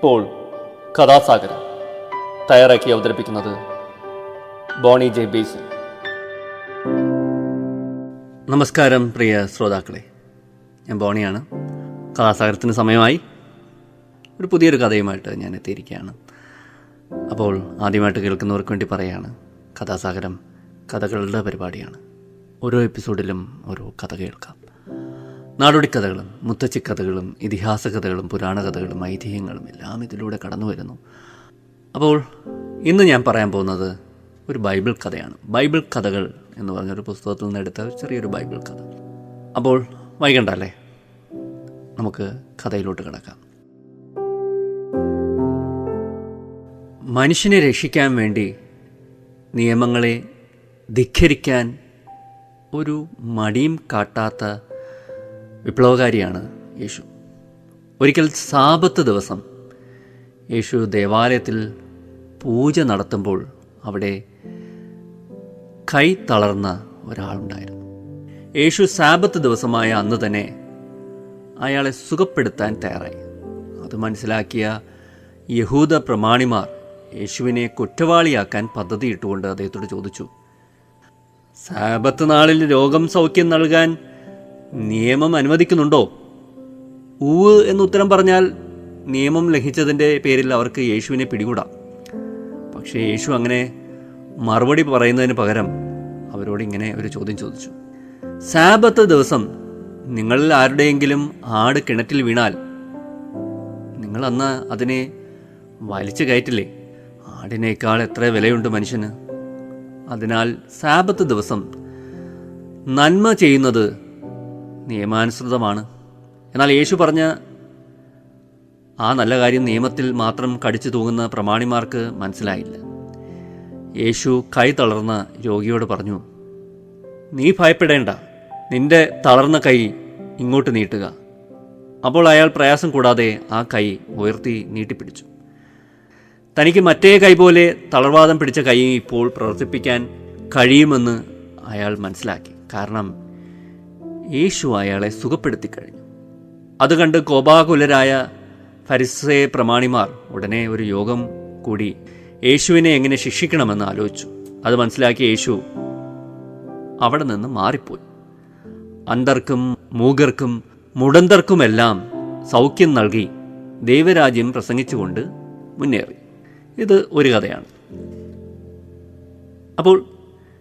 ഇപ്പോൾ കഥാസാഗരം തയ്യാറാക്കി അവതരിപ്പിക്കുന്നത് ബോണി ജെ ബേസിൽ. നമസ്കാരം പ്രിയ ശ്രോതാക്കളെ, ഞാൻ ബോണിയാണ്. കഥാസാഗരത്തിന് സമയമായി. ഒരു പുതിയൊരു കഥയുമായിട്ട് ഞാൻ എത്തിയിരിക്കുകയാണ്. അപ്പോൾ ആദ്യമായിട്ട് കേൾക്കുന്നവർക്ക് വേണ്ടി പറയുകയാണ്, കഥാസാഗരം കഥകളുടെ പരിപാടിയാണ്. ഓരോ എപ്പിസോഡിലും ഓരോ കഥ കേൾക്കാം. നാടോടിക്കഥകളും മുത്തച്ഛിക്കഥകളും ഇതിഹാസ കഥകളും പുരാണ കഥകളും ഐതിഹ്യങ്ങളും എല്ലാം ഇതിലൂടെ കടന്നു വരുന്നു. അപ്പോൾ ഇന്ന് ഞാൻ പറയാൻ പോകുന്നത് ഒരു ബൈബിൾ കഥയാണ്. ബൈബിൾ കഥകൾ എന്ന് പറഞ്ഞൊരു പുസ്തകത്തിൽ നിന്ന് എടുത്ത ചെറിയൊരു ബൈബിൾ കഥ. അപ്പോൾ വൈകണ്ടല്ലേ, നമുക്ക് കഥയിലോട്ട് കിടക്കാം. മനുഷ്യനെ രക്ഷിക്കാൻ വേണ്ടി നിയമങ്ങളെ ധിക്കരിക്കാൻ ഒരു മടിയും കാട്ടാത്ത വിപ്ലവകാരിയാണ് യേശു. ഒരിക്കൽ സാബത്ത് ദിവസം യേശു ദേവാലയത്തിൽ പൂജ നടത്തുമ്പോൾ അവിടെ കൈ തളർന്ന ഒരാളുണ്ടായിരുന്നു. യേശു സാബത്ത് ദിവസമായ അന്ന് തന്നെ അയാളെ സുഖപ്പെടുത്താൻ തയ്യാറായി. അത് മനസ്സിലാക്കിയ യഹൂദ പ്രമാണിമാർ യേശുവിനെ കുറ്റവാളിയാക്കാൻ പദ്ധതിയിട്ടുകൊണ്ട് അദ്ദേഹത്തോട് ചോദിച്ചു, സാബത്ത് നാളിൽ രോഗം സൗഖ്യം നൽകാൻ നിയമം അനുവദിക്കുന്നുണ്ടോ? ഊവ് എന്ന് ഉത്തരം പറഞ്ഞാൽ നിയമം ലംഘിച്ചതിൻ്റെ പേരിൽ അവർക്ക് യേശുവിനെ പിടികൂടാം. പക്ഷേ യേശു അങ്ങനെ മറുപടി പറയുന്നതിന് പകരം അവരോട് ഇങ്ങനെ ഒരു ചോദ്യം ചോദിച്ചു. സാബത്ത് ദിവസം നിങ്ങളിൽ ആരുടെയെങ്കിലും ആട് കിണറ്റിൽ വീണാൽ നിങ്ങൾ അന്ന് അതിനെ വലിച്ചു കയറ്റില്ലേ? ആടിനേക്കാൾ എത്ര വിലയുണ്ട് മനുഷ്യന്. അതിനാൽ സാബത്ത് ദിവസം നന്മ ചെയ്യുന്നത് നിയമാനുസൃതമാണ്. എന്നാൽ യേശു പറഞ്ഞ ആ നല്ല കാര്യം നിയമത്തിൽ മാത്രം കടിച്ചു തൂങ്ങുന്ന പ്രമാണിമാർക്ക് മനസ്സിലായില്ല. യേശു കൈ തളർന്ന രോഗിയോട് പറഞ്ഞു, നീ ഭയപ്പെടേണ്ട, നിന്റെ തളർന്ന കൈ ഇങ്ങോട്ട് നീട്ടുക. അപ്പോൾ അയാൾ പ്രയാസം കൂടാതെ ആ കൈ ഉയർത്തി നീട്ടിപ്പിടിച്ചു. തനിക്ക് മറ്റേ കൈ പോലെ തളർവാദം പിടിച്ച കൈ ഇപ്പോൾ പ്രവർത്തിപ്പിക്കാൻ കഴിയുമെന്ന് അയാൾ മനസ്സിലാക്കി. കാരണം യേശു അയാളെ സുഖപ്പെടുത്തി കഴിഞ്ഞു. അത് കണ്ട് കോപാകുലരായ ഫരിസേയ പ്രമാണിമാർ ഉടനെ ഒരു യോഗം കൂടി യേശുവിനെ എങ്ങനെ ശിക്ഷിക്കണമെന്ന് ആലോചിച്ചു. അത് മനസ്സിലാക്കിയ യേശു അവിടെ നിന്ന് മാറിപ്പോയി. അന്ധർക്കും മൂകർക്കും മുടന്തർക്കുമെല്ലാം സൗഖ്യം നൽകി ദൈവരാജ്യം പ്രസംഗിച്ചുകൊണ്ട് മുന്നേറി. ഇത് ഒരു കഥയാണ്. അപ്പോൾ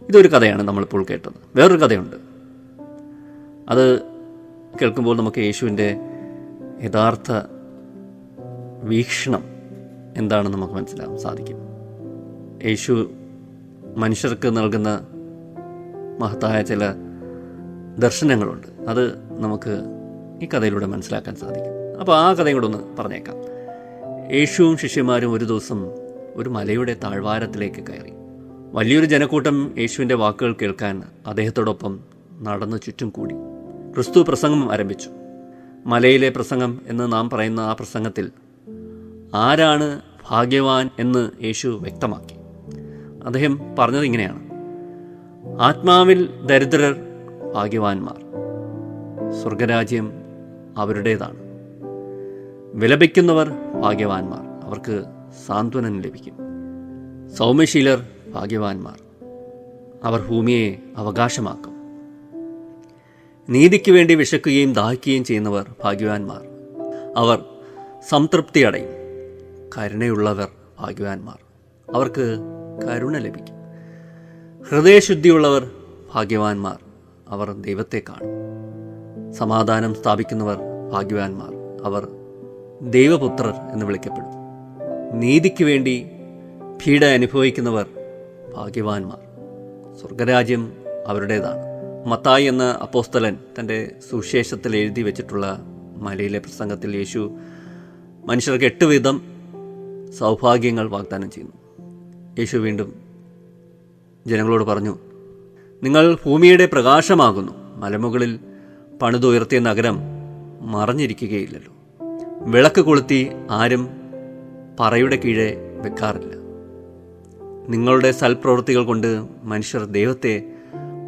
ഇതൊരു കഥയാണ് നമ്മളിപ്പോൾ കേട്ടത്. വേറൊരു കഥയുണ്ട്. അത് കേൾക്കുമ്പോൾ നമുക്ക് യേശുവിൻ്റെ യഥാർത്ഥ വീക്ഷണം എന്താണെന്ന് നമുക്ക് മനസ്സിലാക്കാൻ സാധിക്കും. യേശു മനുഷ്യർക്ക് നൽകുന്ന മഹത്തായ ചില ദർശനങ്ങളുണ്ട്. അത് നമുക്ക് ഈ കഥയിലൂടെ മനസ്സിലാക്കാൻ സാധിക്കും. അപ്പോൾ ആ കഥയും കൂടെ ഒന്ന് പറഞ്ഞേക്കാം. യേശുവും ശിഷ്യന്മാരും ഒരു ദിവസം ഒരു മലയുടെ താഴ്വാരത്തിലേക്ക് കയറി. വലിയൊരു ജനക്കൂട്ടം യേശുവിൻ്റെ വാക്കുകൾ കേൾക്കാൻ അദ്ദേഹത്തോടൊപ്പം നടന്ന് ചുറ്റും കൂടി. ക്രിസ്തു പ്രസംഗം ആരംഭിച്ചു. മലയിലെ പ്രസംഗം എന്ന് നാം പറയുന്ന ആ പ്രസംഗത്തിൽ ആരാണ് ഭാഗ്യവാൻ എന്ന് യേശു വ്യക്തമാക്കി. അദ്ദേഹം പറഞ്ഞത് ഇങ്ങനെയാണ്: ആത്മാവിൽ ദരിദ്രർ ഭാഗ്യവാന്മാർ, സ്വർഗരാജ്യം അവരുടേതാണ്. വിലപിക്കുന്നവർ ഭാഗ്യവാന്മാർ, അവർക്ക് സാന്ത്വനം ലഭിക്കും. സൗമ്യശീലർ ഭാഗ്യവാന്മാർ, അവർ ഭൂമിയെ അവകാശമാക്കും. നീതിക്ക് വേണ്ടി വിശക്കുകയും ദാഹിക്കുകയും ചെയ്യുന്നവർ ഭാഗ്യവാന്മാർ, അവർ സംതൃപ്തി അടയും. കരുണയുള്ളവർ ഭാഗ്യവാന്മാർ, അവർക്ക് കരുണ ലഭിക്കും. ഹൃദയശുദ്ധിയുള്ളവർ ഭാഗ്യവാന്മാർ, അവർ ദൈവത്തെ കാണും. സമാധാനം സ്ഥാപിക്കുന്നവർ ഭാഗ്യവാന്മാർ, അവർ ദൈവപുത്രർ എന്ന് വിളിക്കപ്പെടും. നീതിക്ക് വേണ്ടി പീഡ അനുഭവിക്കുന്നവർ ഭാഗ്യവാന്മാർ, സ്വർഗരാജ്യം അവരുടേതാണ്. മത്തായി എന്ന അപ്പോസ്തലൻ തൻ്റെ സുവിശേഷത്തിൽ എഴുതി വെച്ചിട്ടുള്ള മലയിലെ പ്രസംഗത്തിൽ യേശു മനുഷ്യർക്ക് 8 വിധം സൗഭാഗ്യങ്ങൾ വാഗ്ദാനം ചെയ്യുന്നു. യേശു വീണ്ടും ജനങ്ങളോട് പറഞ്ഞു, നിങ്ങൾ ഭൂമിയുടെ പ്രകാശമാകുന്നു. മലമുകളിൽ പണിതുയർത്തിയ നഗരം മറഞ്ഞിരിക്കുകയില്ലല്ലോ. വിളക്ക് കൊളുത്തി ആരും പറയുടെ കീഴെ വെക്കാറില്ല. നിങ്ങളുടെ സൽപ്രവൃത്തികൾ കൊണ്ട് മനുഷ്യർ ദൈവത്തെ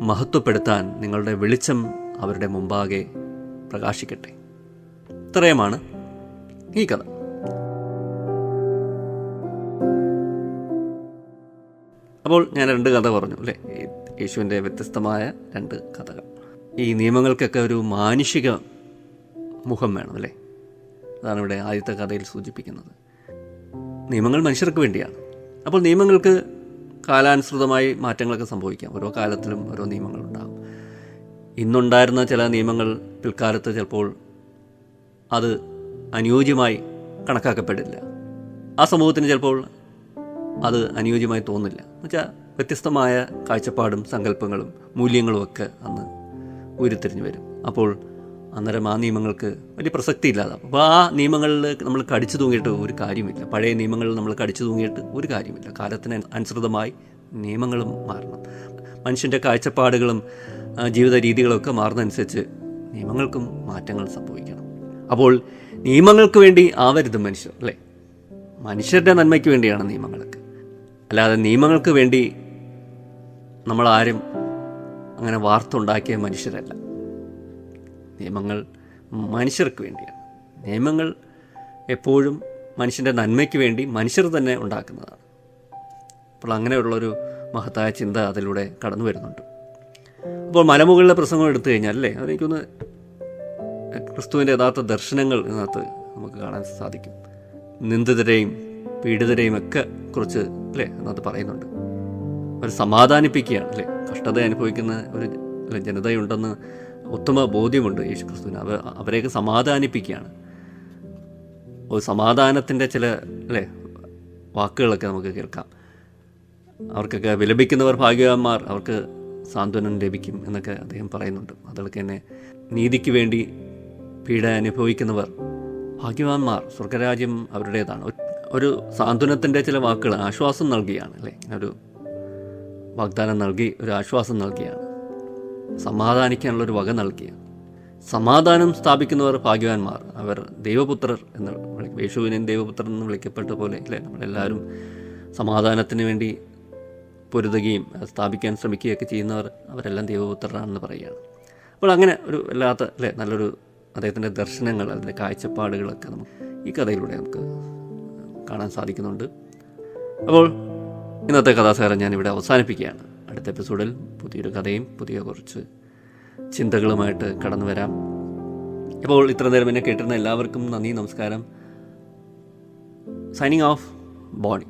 മഹത്വപ്പെടുത്താൻ നിങ്ങളുടെ വെളിച്ചം അവരുടെ മുമ്പാകെ പ്രകാശിക്കട്ടെ. ഇത്രയുമാണ് ഈ കഥ. അപ്പോൾ ഞാൻ 2 കഥ പറഞ്ഞു അല്ലേ, യേശുവിൻ്റെ വ്യത്യസ്തമായ 2 കഥകൾ. ഈ നിയമങ്ങൾക്കൊക്കെ ഒരു മാനുഷിക മുഖം വേണം അല്ലേ, അതാണ് ഇവിടെ ആദ്യത്തെ കഥയിൽ സൂചിപ്പിക്കുന്നത്. നിയമങ്ങൾ മനുഷ്യർക്ക് വേണ്ടിയാണ്. അപ്പോൾ നിയമങ്ങൾക്ക് കാലാനുസൃതമായി മാറ്റങ്ങളൊക്കെ സംഭവിക്കാം. ഓരോ കാലത്തിലും ഓരോ നിയമങ്ങളുണ്ടാകും. ഇന്നുണ്ടായിരുന്ന ചില നിയമങ്ങൾ പിൽക്കാലത്ത് ചിലപ്പോൾ അത് അനുയോജ്യമായി കണക്കാക്കപ്പെടില്ല. ആ സമൂഹത്തിന് ചിലപ്പോൾ അത് അനുയോജ്യമായി തോന്നില്ല. എന്നുവെച്ചാൽ വ്യത്യസ്തമായ കാഴ്ചപ്പാടും സങ്കല്പങ്ങളും മൂല്യങ്ങളും ഒക്കെ അന്ന് ഉരുത്തിരിഞ്ഞു വരും. അപ്പോൾ അന്നേരം ആ നിയമങ്ങൾക്ക് വലിയ പ്രസക്തി ഇല്ലാതാവും. അപ്പോൾ ആ നിയമങ്ങളിൽ നമ്മൾ കടിച്ചു തൂങ്ങിയിട്ട് ഒരു കാര്യമില്ല. പഴയ നിയമങ്ങളിൽ നമ്മൾ കടിച്ചു തൂങ്ങിയിട്ട് ഒരു കാര്യമില്ല. കാലത്തിന് അനുസൃതമായി നിയമങ്ങളും മാറണം. മനുഷ്യൻ്റെ കാഴ്ചപ്പാടുകളും ജീവിത രീതികളൊക്കെ മാറുന്നതനുസരിച്ച് നിയമങ്ങൾക്കും മാറ്റങ്ങൾ സംഭവിക്കണം. അപ്പോൾ നിയമങ്ങൾക്ക് വേണ്ടി ആവരുത് മനുഷ്യർ അല്ലേ, മനുഷ്യരുടെ നന്മയ്ക്ക് വേണ്ടിയാണ് നിയമങ്ങളൊക്കെ. അല്ലാതെ നിയമങ്ങൾക്ക് വേണ്ടി നമ്മളാരും അങ്ങനെ വാർത്തുണ്ടാക്കിയ മനുഷ്യരല്ല. നിയമങ്ങൾ മനുഷ്യർക്ക് വേണ്ടിയാണ്. നിയമങ്ങൾ എപ്പോഴും മനുഷ്യൻ്റെ നന്മയ്ക്ക് വേണ്ടി മനുഷ്യർ തന്നെ ഉണ്ടാക്കുന്നതാണ്. അപ്പോൾ അങ്ങനെയുള്ളൊരു മഹത്തായ ചിന്ത അതിലൂടെ കടന്നു വരുന്നുണ്ട്. അപ്പോൾ മലമുകളിലെ പ്രസംഗം എടുത്തു കഴിഞ്ഞാൽ അല്ലേ, അതെനിക്കൊന്ന് ക്രിസ്തുവിൻ്റെ യഥാർത്ഥ ദർശനങ്ങൾ ഇതിനകത്ത് നമുക്ക് കാണാൻ സാധിക്കും. നിന്ദിതരെയും പീഡിതരെയും ഒക്കെ കുറിച്ച് അല്ലേ അതിനകത്ത് പറയുന്നുണ്ട്. അവർ സമാധാനിപ്പിക്കുകയാണ് അല്ലേ, കഷ്ടത അനുഭവിക്കുന്ന ഒരു ജനതയുണ്ടെന്ന് ഉത്തമ ബോധ്യമുണ്ട് യേശു ക്രിസ്തുവിന്. അവരെയൊക്കെ സമാധാനിപ്പിക്കുകയാണ്. ഒരു സമാധാനത്തിൻ്റെ ചില അല്ലേ വാക്കുകളൊക്കെ നമുക്ക് കേൾക്കാം. അവർക്കൊക്കെ വിലപിക്കുന്നവർ ഭാഗ്യവാന്മാർ, അവർക്ക് സാന്ത്വനം ലഭിക്കും എന്നൊക്കെ അദ്ദേഹം പറയുന്നുണ്ട്. അതൊക്കെ തന്നെ നീതിക്ക് വേണ്ടി പീഡ അനുഭവിക്കുന്നവർ ഭാഗ്യവാന്മാർ, സ്വർഗരാജ്യം അവരുടേതാണ്. ഒരു സാന്ത്വനത്തിൻ്റെ ചില വാക്കുകൾ ആശ്വാസം നൽകിയാണ് അല്ലേ, ഒരു വാഗ്ദാനം നൽകി ഒരു ആശ്വാസം നൽകിയാണ്, സമാധാനിക്കാനുള്ളൊരു വക നൽകിയാണ്. സമാധാനം സ്ഥാപിക്കുന്നവർ ഭാഗ്യവാന്മാർ, അവർ ദൈവപുത്രർ എന്ന് യേശുവിനെയും ദൈവപുത്രൻ എന്ന് വിളിക്കപ്പെട്ട പോലെ അല്ലേ, നമ്മളെല്ലാവരും സമാധാനത്തിന് വേണ്ടി പൊരുതുകയും സ്ഥാപിക്കാൻ ശ്രമിക്കുകയൊക്കെ ചെയ്യുന്നവർ അവരെല്ലാം ദൈവപുത്രരാണെന്ന് പറയുകയാണ്. അപ്പോൾ അങ്ങനെ ഒരു വല്ലാത്ത അല്ലേ നല്ലൊരു അദ്ദേഹത്തിൻ്റെ ദർശനങ്ങൾ, അതിൻ്റെ കാഴ്ചപ്പാടുകളൊക്കെ നമുക്ക് ഈ കഥയിലൂടെ നമുക്ക് കാണാൻ സാധിക്കുന്നുണ്ട്. അപ്പോൾ ഇന്നത്തെ കഥാസാരം ഞാനിവിടെ അവസാനിപ്പിക്കുകയാണ്. അടുത്ത എപ്പിസോഡിൽ പുതിയൊരു കഥയും പുതിയ കുറച്ച് ചിന്തകളുമായിട്ട് കടന്നു വരാം. അപ്പോൾ ഇത്ര നേരം എന്നെ കേട്ടിരുന്ന എല്ലാവർക്കും നന്ദി, നമസ്കാരം. Signing off, Boney.